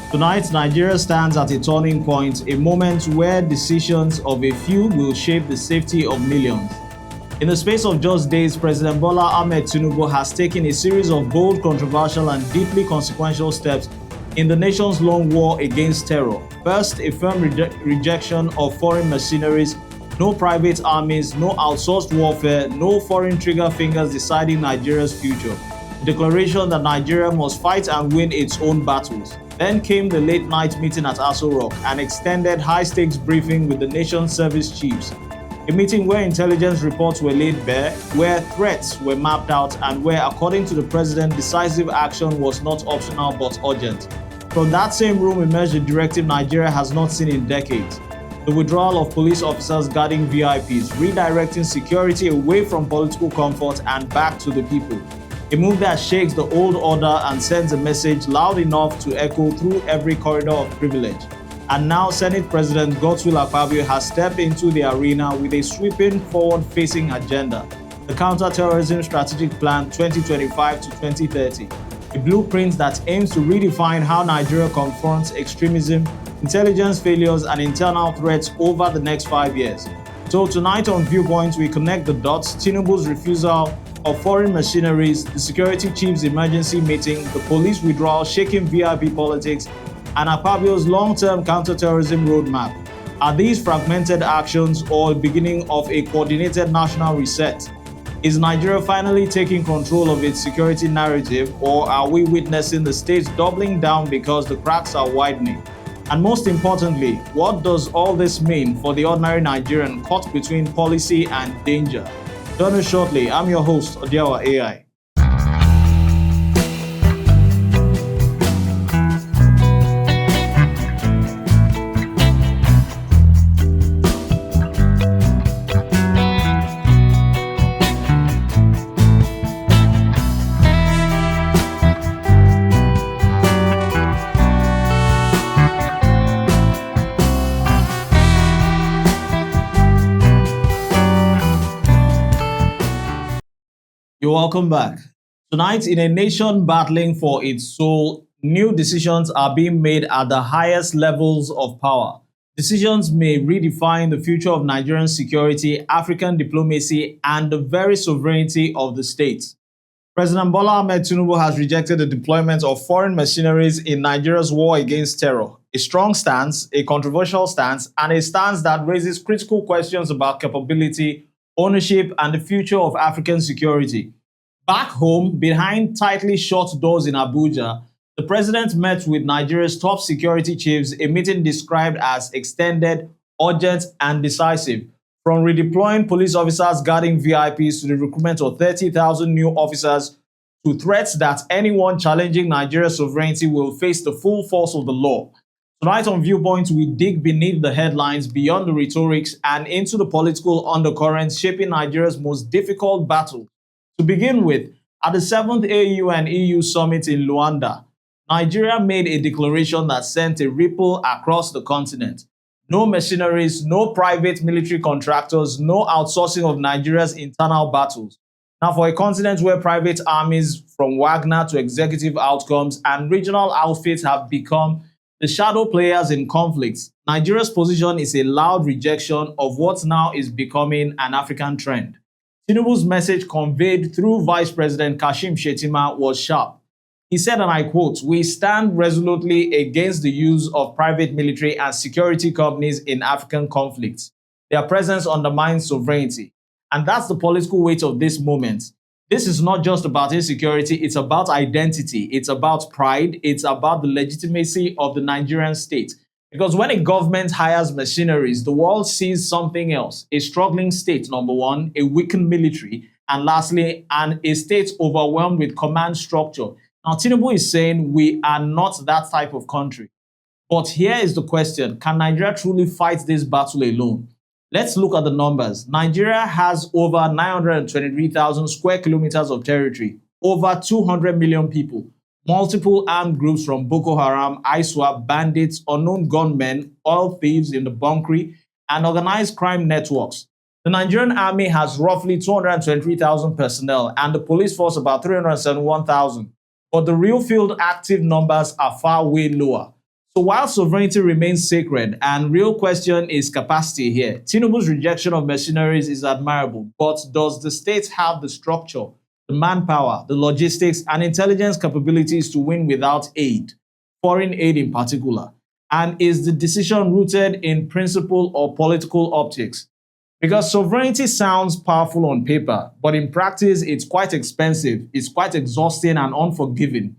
Tonight, Nigeria stands at a turning point, a moment where decisions of a few will shape the safety of millions. In the space of just days, President Bola Ahmed Tinubu has taken a series of bold, controversial, and deeply consequential steps in the nation's long war against terror. First, a firm rejection of foreign mercenaries, no private armies, no outsourced warfare, no foreign trigger fingers deciding Nigeria's future. A declaration that Nigeria must fight and win its own battles. Then came the late-night meeting at Aso Rock, an extended high-stakes briefing with the nation's service chiefs. A meeting where intelligence reports were laid bare, where threats were mapped out, and where, according to the president, decisive action was not optional but urgent. From that same room emerged a directive Nigeria has not seen in decades: the withdrawal of police officers guarding VIPs, redirecting security away from political comfort and back to the people. A move that shakes the old order and sends a message loud enough to echo through every corridor of privilege. And now Senate President Godswill Akpabio has stepped into the arena with a sweeping forward-facing agenda: the Counter-Terrorism Strategic Plan 2025 to 2030, a blueprint that aims to redefine how Nigeria confronts extremism, intelligence failures, and internal threats over the next 5 years. So tonight on Viewpoint, we connect the dots: Tinubu's refusal of foreign mercenaries, the security chief's emergency meeting, the police withdrawal shaking VIP politics, and Akpabio's long-term counter-terrorism roadmap. Are these fragmented actions or beginning of a coordinated national reset? Is Nigeria finally taking control of its security narrative, or are we witnessing the states doubling down because the cracks are widening? And most importantly, what does all this mean for the ordinary Nigerian caught between policy and danger? Join us shortly. I'm your host, Odiawa AI. You're welcome back. Tonight, in a nation battling for its soul, new decisions are being made at the highest levels of power. Decisions may redefine the future of Nigerian security, African diplomacy, and the very sovereignty of the state. President Bola Ahmed Tinubu has rejected the deployment of foreign mercenaries in Nigeria's war against terror. A strong stance, a controversial stance, and a stance that raises critical questions about capability, ownership, and the future of African security. Back home, behind tightly shut doors in Abuja, the president met with Nigeria's top security chiefs, a meeting described as extended, urgent, and decisive. From redeploying police officers guarding VIPs to the recruitment of 30,000 new officers, to threats that anyone challenging Nigeria's sovereignty will face the full force of the law. Tonight on Viewpoint, we dig beneath the headlines, beyond the rhetorics, and into the political undercurrents shaping Nigeria's most difficult battle. To begin with, at the 7th AU and EU Summit in Luanda, Nigeria made a declaration that sent a ripple across the continent. No mercenaries, no private military contractors, no outsourcing of Nigeria's internal battles. Now, for a continent where private armies, from Wagner to executive outcomes, and regional outfits have become the shadow players in conflicts, Nigeria's position is a loud rejection of what now is becoming an African trend. Tinubu's message, conveyed through Vice President Kashim Shettima, was sharp. He said, and I quote, "We stand resolutely against the use of private military and security companies in African conflicts. Their presence undermines sovereignty." And that's the political weight of this moment. This is not just about insecurity, it's about identity, it's about pride, it's about the legitimacy of the Nigerian state. Because when a government hires mercenaries, the world sees something else: a struggling state, number one, a weakened military, and lastly, a state overwhelmed with command structure. Now, Tinubu is saying we are not that type of country. But here is the question: can Nigeria truly fight this battle alone? Let's look at the numbers. Nigeria has over 923,000 square kilometers of territory, over 200 million people, multiple armed groups from Boko Haram, ISWAP, bandits, unknown gunmen, oil thieves in the bunkry, and organized crime networks. The Nigerian army has roughly 223,000 personnel and the police force about 371,000. But the real field active numbers are far way lower. So while sovereignty remains sacred and real question is capacity here, Tinubu's rejection of mercenaries is admirable, but does the state have the structure, the manpower, the logistics, and intelligence capabilities to win without aid, foreign aid in particular? And is the decision rooted in principle or political optics? Because sovereignty sounds powerful on paper, but in practice, it's quite expensive, it's quite exhausting and unforgiving.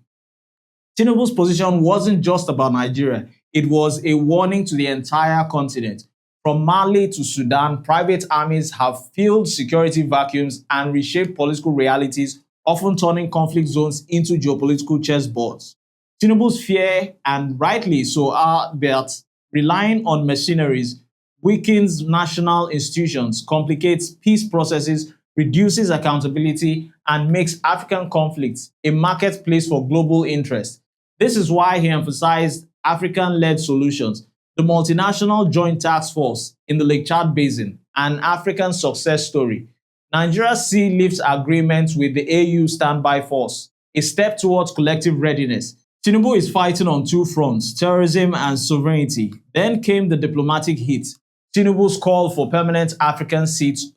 Tinubu's position wasn't just about Nigeria, it was a warning to the entire continent. From Mali to Sudan, private armies have filled security vacuums and reshaped political realities, often turning conflict zones into geopolitical chessboards. Tinubu's fear, and rightly so, are that relying on mercenaries weakens national institutions, complicates peace processes, reduces accountability, and makes African conflicts a marketplace for global interest. This is why he emphasized African-led solutions, the multinational joint task force in the Lake Chad Basin, an African success story. Nigeria's sea lift agreement with the AU standby force, a step towards collective readiness. Tinubu is fighting on two fronts, terrorism and sovereignty. Then came the diplomatic hit, Tinubu's call for permanent African seats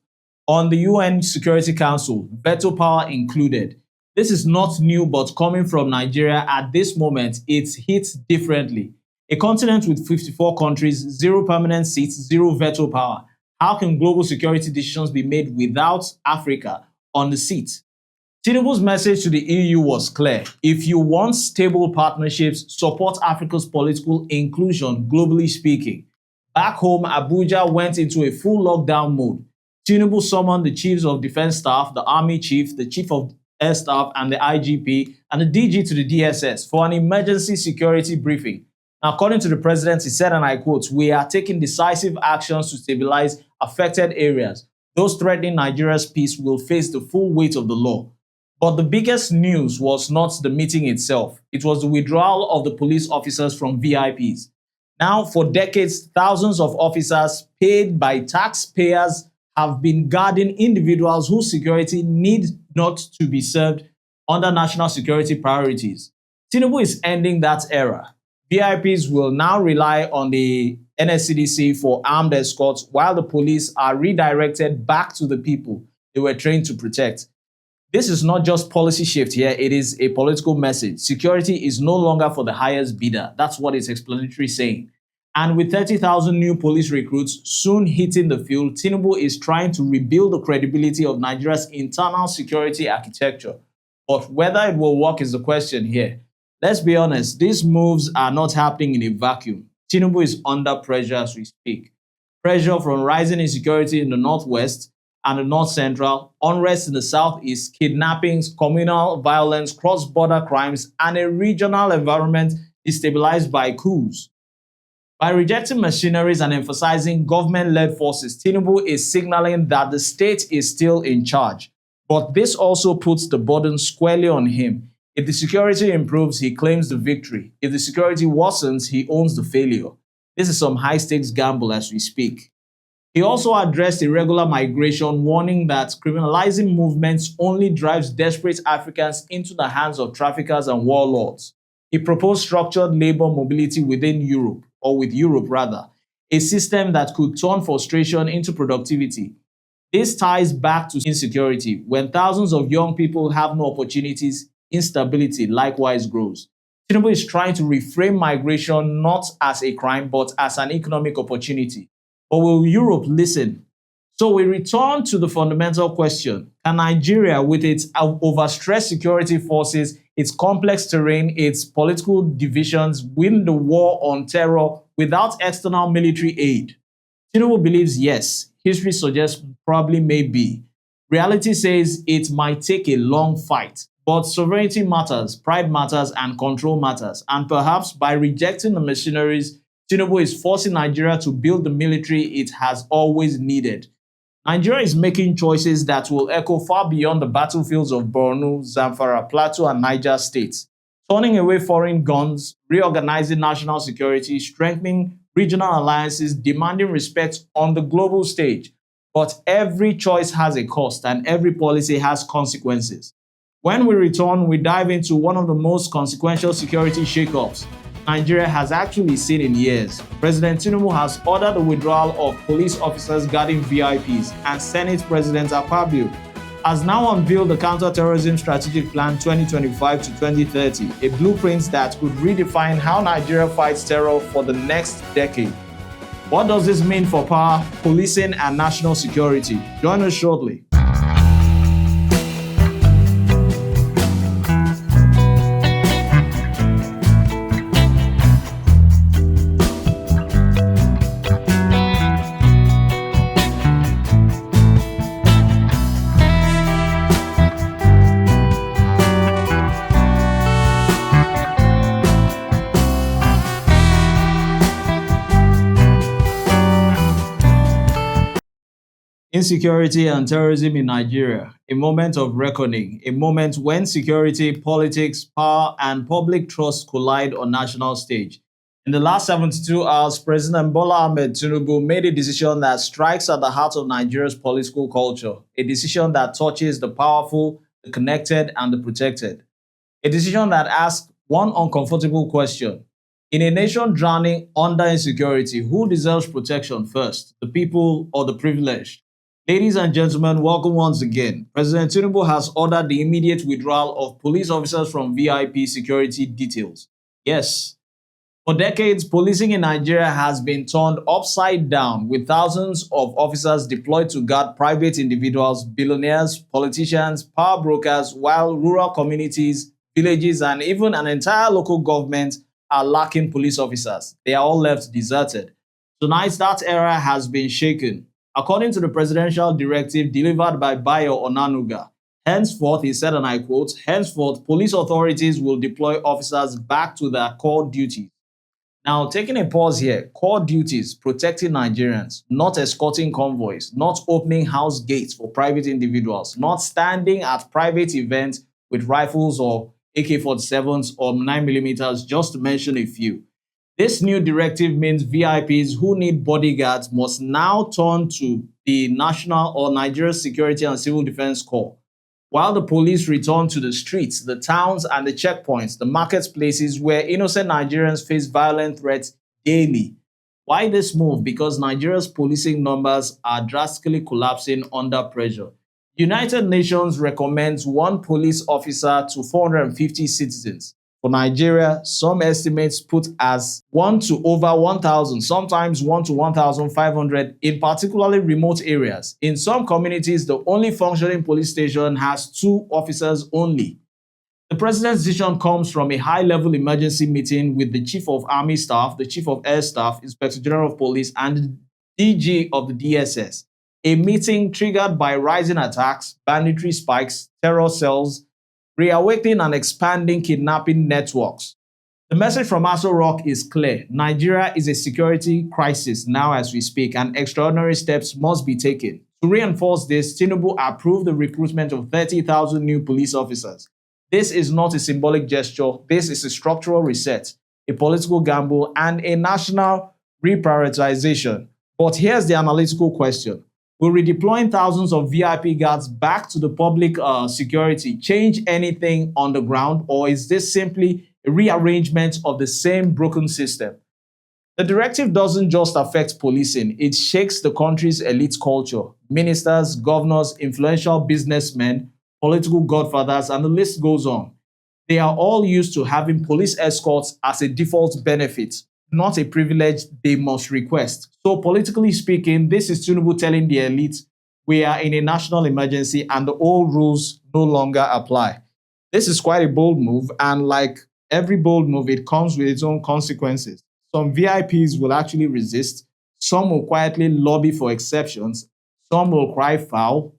on the UN Security Council, veto power included. This is not new, but coming from Nigeria at this moment, it hits differently. A continent with 54 countries, zero permanent seats, zero veto power. How can global security decisions be made without Africa on the seat? Tinubu's message to the EU was clear. If you want stable partnerships, support Africa's political inclusion, globally speaking. Back home, Abuja went into a full lockdown mode. Tinubu summoned the chiefs of defense staff, the army chief, the chief of air staff, and the IGP, and the DG to the DSS for an emergency security briefing. Now, according to the president, he said, and I quote, "We are taking decisive actions to stabilize affected areas. Those threatening Nigeria's peace will face the full weight of the law." But the biggest news was not the meeting itself. It was the withdrawal of the police officers from VIPs. Now, for decades, thousands of officers paid by taxpayers have been guarding individuals whose security need not to be served under national security priorities. Tinubu is ending that era. VIPs will now rely on the NSCDC for armed escorts, while the police are redirected back to the people they were trained to protect. This is not just policy shift here, it is a political message. Security is no longer for the highest bidder. That's what it's explanatory saying. And with 30,000 new police recruits soon hitting the field, Tinubu is trying to rebuild the credibility of Nigeria's internal security architecture. But whether it will work is the question here. Let's be honest, these moves are not happening in a vacuum. Tinubu is under pressure as we speak. Pressure from rising insecurity in the northwest and the north central, unrest in the southeast, kidnappings, communal violence, cross-border crimes, and a regional environment destabilized by coups. By rejecting mercenaries and emphasizing government-led forces, Tinubu is signaling that the state is still in charge. But this also puts the burden squarely on him. If the security improves, he claims the victory. If the security worsens, he owns the failure. This is some high-stakes gamble as we speak. He also addressed irregular migration, warning that criminalizing movements only drives desperate Africans into the hands of traffickers and warlords. He proposed structured labor mobility within Europe, or with Europe rather, a system that could turn frustration into productivity. This ties back to insecurity. When thousands of young people have no opportunities, instability likewise grows. Tinubu is trying to reframe migration not as a crime, but as an economic opportunity. But will Europe listen? So we return to the fundamental question. Can Nigeria, with its overstressed security forces, its complex terrain, its political divisions, win the war on terror without external military aid? Tinubu believes yes. History suggests probably maybe. Reality says it might take a long fight. But sovereignty matters, pride matters, and control matters. And perhaps by rejecting the mercenaries, Tinubu is forcing Nigeria to build the military it has always needed. Nigeria is making choices that will echo far beyond the battlefields of Borno, Zamfara, Plateau, and Niger states. Turning away foreign guns, reorganizing national security, strengthening regional alliances, demanding respect on the global stage. But every choice has a cost and every policy has consequences. When we return, we dive into one of the most consequential security shakeups, Nigeria has actually seen in years. President Tinubu has ordered the withdrawal of police officers guarding VIPs, and Senate President Akpabio has now unveiled the Counter-Terrorism Strategic Plan 2025 to 2030, a blueprint that could redefine how Nigeria fights terror for the next decade. What does this mean for power, policing, and national security? Join us shortly. Insecurity and terrorism in Nigeria, a moment of reckoning, a moment when security, politics, power, and public trust collide on national stage. In the last 72 hours, President Bola Ahmed Tinubu made a decision that strikes at the heart of Nigeria's political culture, a decision that touches the powerful, the connected, and the protected. A decision that asks one uncomfortable question. In a nation drowning under insecurity, who deserves protection first, the people or the privileged? Ladies and gentlemen, welcome once again. President Tinubu has ordered the immediate withdrawal of police officers from VIP security details. Yes, for decades, policing in Nigeria has been turned upside down, with thousands of officers deployed to guard private individuals, billionaires, politicians, power brokers, while rural communities, villages, and even an entire local government are lacking police officers. They are all left deserted. Tonight, that era has been shaken. According to the presidential directive delivered by Bayo Onanuga, henceforth, he said, and I quote, henceforth, police authorities will deploy officers back to their core duties. Now, taking a pause here, core duties, protecting Nigerians, not escorting convoys, not opening house gates for private individuals, not standing at private events with rifles or AK-47s or 9mm, just to mention a few. This new directive means VIPs who need bodyguards must now turn to the National or Nigeria Security and Civil Defense Corps, while the police return to the streets, the towns, and the checkpoints, the marketplaces where innocent Nigerians face violent threats daily. Why this move? Because Nigeria's policing numbers are drastically collapsing under pressure. United Nations recommends one police officer to 450 citizens. For Nigeria, some estimates put as 1 to over 1,000, sometimes 1 to 1,500 in particularly remote areas. In some communities, the only functioning police station has 2 officers only. The president's decision comes from a high-level emergency meeting with the Chief of Army Staff, the Chief of Air Staff, Inspector General of Police, and the DG of the DSS. A meeting triggered by rising attacks, banditry spikes, terror cells, reawakening and expanding kidnapping networks. The message from Aso Rock is clear. Nigeria is a security crisis now as we speak, and extraordinary steps must be taken. To reinforce this, Tinubu approved the recruitment of 30,000 new police officers. This is not a symbolic gesture. This is a structural reset, a political gamble, and a national reprioritization. But here's the analytical question. Will redeploying thousands of VIP guards back to the public security change anything on the ground, or is this simply a rearrangement of the same broken system? The directive doesn't just affect policing, it shakes the country's elite culture. Ministers, governors, influential businessmen, political godfathers, and the list goes on. They are all used to having police escorts as a default benefit, not a privilege they must request. So politically speaking, this is Tinubu telling the elite, we are in a national emergency and the old rules no longer apply. This is quite a bold move, and like every bold move, it comes with its own consequences. Some VIPs will actually resist, some will quietly lobby for exceptions, some will cry foul,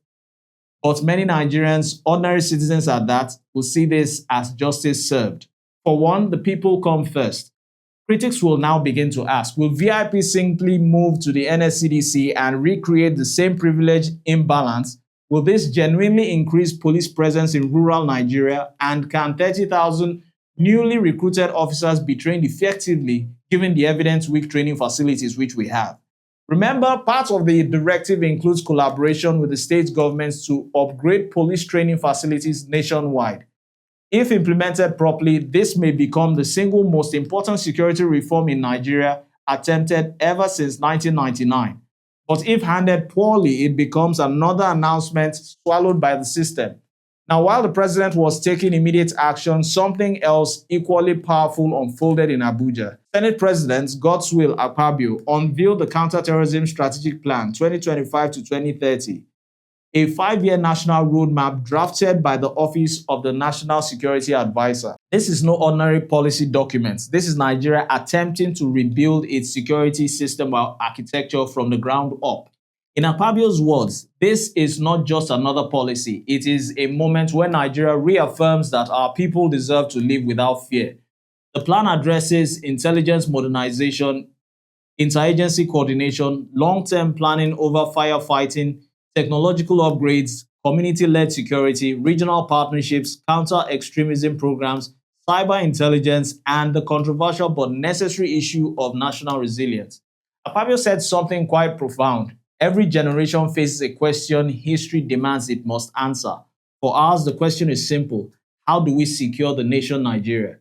but many Nigerians, ordinary citizens at that, will see this as justice served. For one, the people come first. Critics will now begin to ask, will VIP simply move to the NSCDC and recreate the same privilege imbalance? Will this genuinely increase police presence in rural Nigeria? And can 30,000 newly recruited officers be trained effectively given the evidence-weak training facilities which we have? Remember, part of the directive includes collaboration with the state governments to upgrade police training facilities nationwide. If implemented properly, this may become the single most important security reform in Nigeria attempted ever since 1999. But if handled poorly, it becomes another announcement swallowed by the system. Now, while the president was taking immediate action, something else equally powerful unfolded in Abuja. Senate President Godswill Akpabio unveiled the Counter-Terrorism Strategic Plan 2025 to 2030, a 5-year national roadmap drafted by the Office of the National Security Advisor. This is no ordinary policy document. This is Nigeria attempting to rebuild its security system architecture from the ground up. In Akpabio's words, this is not just another policy. It is a moment where Nigeria reaffirms that our people deserve to live without fear. The plan addresses intelligence modernization, interagency coordination, long-term planning over firefighting, technological upgrades, community-led security, regional partnerships, counter-extremism programs, cyber intelligence, and the controversial but necessary issue of national resilience. Akpabio said something quite profound. Every generation faces a question history demands it must answer. For us, the question is simple. How do we secure the nation Nigeria?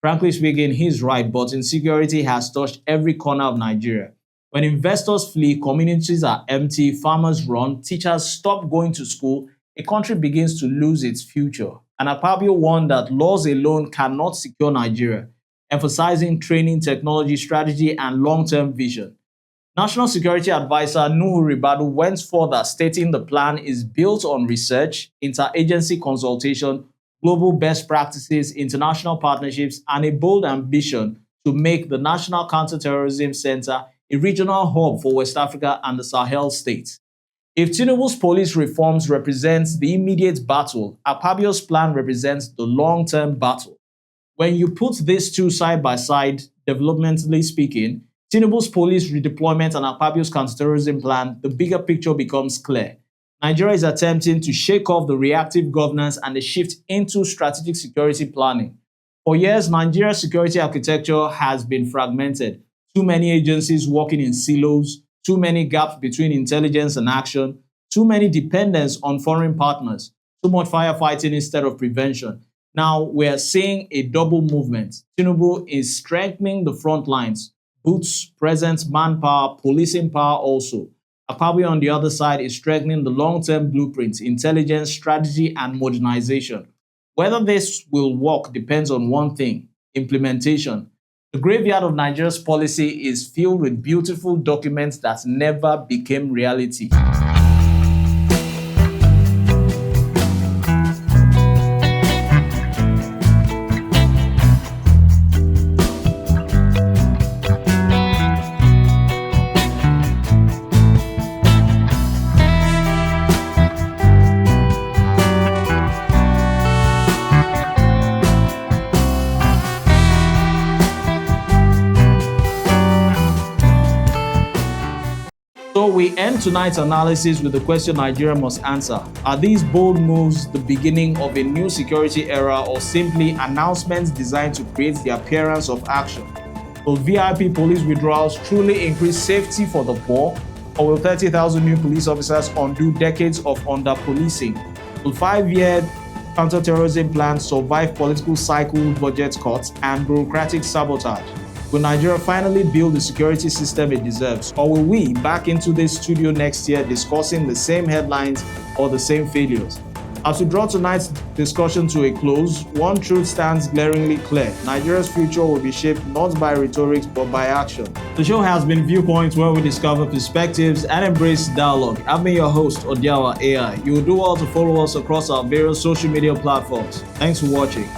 Frankly speaking, he's right, but insecurity has touched every corner of Nigeria. When investors flee, communities are empty, farmers run, teachers stop going to school, a country begins to lose its future. And Akpabio warned that laws alone cannot secure Nigeria, emphasizing training, technology, strategy, and long-term vision. National Security Advisor Nuhu Ribadu went further, stating the plan is built on research, interagency consultation, global best practices, international partnerships, and a bold ambition to make the National Counter-Terrorism Center a regional hub for West Africa and the Sahel states. If Tinubu's police reforms represents the immediate battle, Akpabio's plan represents the long-term battle. When you put these two side by side, developmentally speaking, Tinubu's police redeployment and Akpabio's counterterrorism plan, the bigger picture becomes clear. Nigeria is attempting to shake off the reactive governance and the shift into strategic security planning. For years, Nigeria's security architecture has been fragmented. Too many agencies working in silos, too many gaps between intelligence and action, too many dependence on foreign partners, too much firefighting instead of prevention. Now we're seeing a double movement. Tinubu is strengthening the front lines, boots, presence, manpower, policing power also. Akpabio on the other side is strengthening the long-term blueprints, intelligence, strategy, and modernization. Whether this will work depends on one thing: implementation. The graveyard of Nigeria's policy is filled with beautiful documents that never became reality. So we end tonight's analysis with the question Nigeria must answer. Are these bold moves the beginning of a new security era or simply announcements designed to create the appearance of action? Will VIP police withdrawals truly increase safety for the poor? Or will 30,000 new police officers undo decades of under-policing? Will 5-year counter-terrorism plans survive political cycles, budget cuts, and bureaucratic sabotage? Will Nigeria finally build the security system it deserves? Or will we back into this studio next year discussing the same headlines or the same failures? As we draw tonight's discussion to a close, one truth stands glaringly clear. Nigeria's future will be shaped not by rhetoric but by action. The show has been Viewpoint, where we discover perspectives and embrace dialogue. I've been your host, Odiawa AI. You will do well to follow us across our various social media platforms. Thanks for watching.